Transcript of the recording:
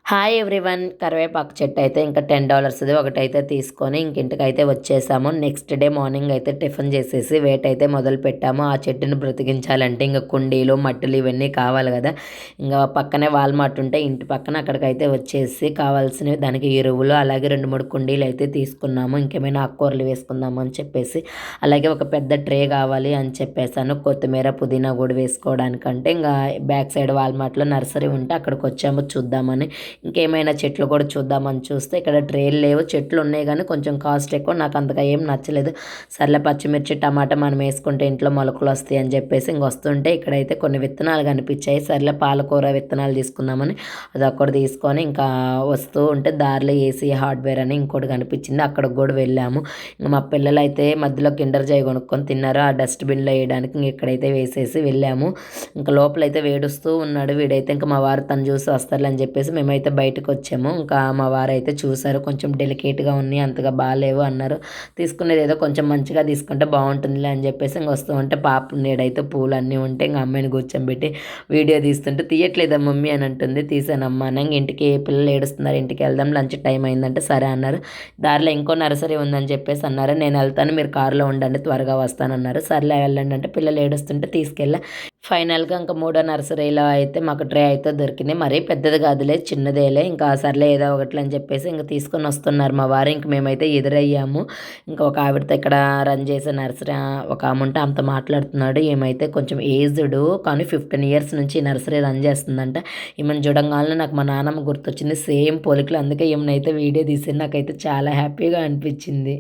Hi everyone. కరివేపాకు చెట్టు అయితే ఇంకా $10ది ఒకటైతే తీసుకొని ఇంకింటికైతే వచ్చేసాము. నెక్స్ట్ డే మార్నింగ్ అయితే టిఫిన్ చేసేసి వేట అయితే మొదలు పెట్టాము. ఆ చెట్టుని బ్రతికించాలంటే ఇంకా కుండీలు మట్టులు ఇవన్నీ కావాలి కదా. ఇంకా పక్కనే వాల్మార్ట్ ఉంటే ఇంటి పక్కన అక్కడికైతే వచ్చేసి కావాల్సినవి దానికి ఎరువులు అలాగే 2-3 కుండీలు అయితే తీసుకున్నాము. ఇంకేమైనా ఆకుకూరలు వేసుకుందాము అని చెప్పేసి, అలాగే ఒక పెద్ద ట్రే కావాలి అని చెప్పేసాను. కొత్తిమీర పుదీనా కూడా వేసుకోవడానికంటే ఇంకా బ్యాక్ సైడ్ వాల్మార్ట్లో నర్సరీ ఉంటే అక్కడికి వచ్చాము చూద్దామని. ఇంకేమైనా చెట్లు కూడా చూద్దామని చూస్తే ఇక్కడ ట్రేలు లేవు. చెట్లు ఉన్నాయి కానీ కొంచెం కాస్ట్ ఎక్కువ. నాకు అంతగా ఏం నచ్చలేదు. సర్లే పచ్చిమిర్చి టమాటా మనం వేసుకుంటే ఇంట్లో మొలకలు వస్తాయి అని చెప్పేసి వస్తుంటే ఇక్కడైతే కొన్ని విత్తనాలు కనిపించాయి. సర్లే పాలకూర విత్తనాలు తీసుకుందామని అది ఒక్కటి తీసుకొని ఇంకా వస్తూ ఉంటే దారిలో ఏసీ హార్డ్వేర్ అని ఇంకోటి కనిపించింది. అక్కడికి కూడా వెళ్ళాము. ఇంకా మా పిల్లలు అయితే మధ్యలో కిండర్ జాయ్ కొనుక్కొని తిన్నారు. ఆ డస్ట్బిన్లో వేయడానికి ఇక్కడైతే వేసేసి వెళ్ళాము. ఇంకా లోపలైతే వేడుస్తూ ఉన్నాడు వీడైతే. ఇంకా మా వారు తను చూసి వస్తారులే అని చెప్పేసి మేమైతే బయటకు వచ్చాము. ఇంకా మా వారైతే చూసారు, కొంచెం డెలికేట్గా ఉన్నాయి, అంతగా బాగాలేవు అన్నారు. తీసుకునేది ఏదో కొంచెం మంచిగా తీసుకుంటే బాగుంటుందిలే అని చెప్పేసి వస్తూ ఉంటే పాప నేడైతే పూలు అన్నీ ఉంటే ఇంకా అమ్మాయిని కూర్చోబెట్టి వీడియో తీస్తుంటే తీయట్లేదా మమ్మీ అని అంటుంది. తీసానమ్మా అని. ఇంటికి పిల్లలు ఏడుస్తున్నారు, ఇంటికి వెళ్దాం లంచ్ టైం అయిందంటే సరే అన్నారు. దారిలో ఇంకో నర్సరీ ఉందని చెప్పేసి అన్నారు. నేను వెళ్తాను, మీరు కారులో ఉండండి, త్వరగా వస్తానన్నారు. సర్లే వెళ్ళండి అంటే పిల్లలు ఏడుస్తుంటే తీసుకెళ్ళా. ఫైనల్గా ఇంకా మూడో నర్సరీలో అయితే మాకు ట్రే అయితే దొరికింది. మరీ పెద్దది కాదులే, చిన్నదేలే. ఇంకా సర్లే ఏదో ఒకటి అని చెప్పేసి ఇంకా తీసుకొని వస్తున్నారు మా వారు. ఇంక మేమైతే ఎదురయ్యాము. ఇంకా ఒక ఆవిడతో ఇక్కడ రన్ చేసే నర్సరీ ఒక ఆమె ఉంటే ఆమెతో మాట్లాడుతున్నాడు. ఏమైతే కొంచెం ఏజ్డ్ కానీ 15 ఇయర్స్ నుంచి ఈ నర్సరీ రన్ చేస్తుందంట. ఈమెను చూడంగానే నాకు మా నాన్నమ్మ గుర్తొచ్చింది, సేమ్ పోలికలు. అందుకే ఈమెనైతే వీడియో తీసి నాకైతే చాలా హ్యాపీగా అనిపించింది.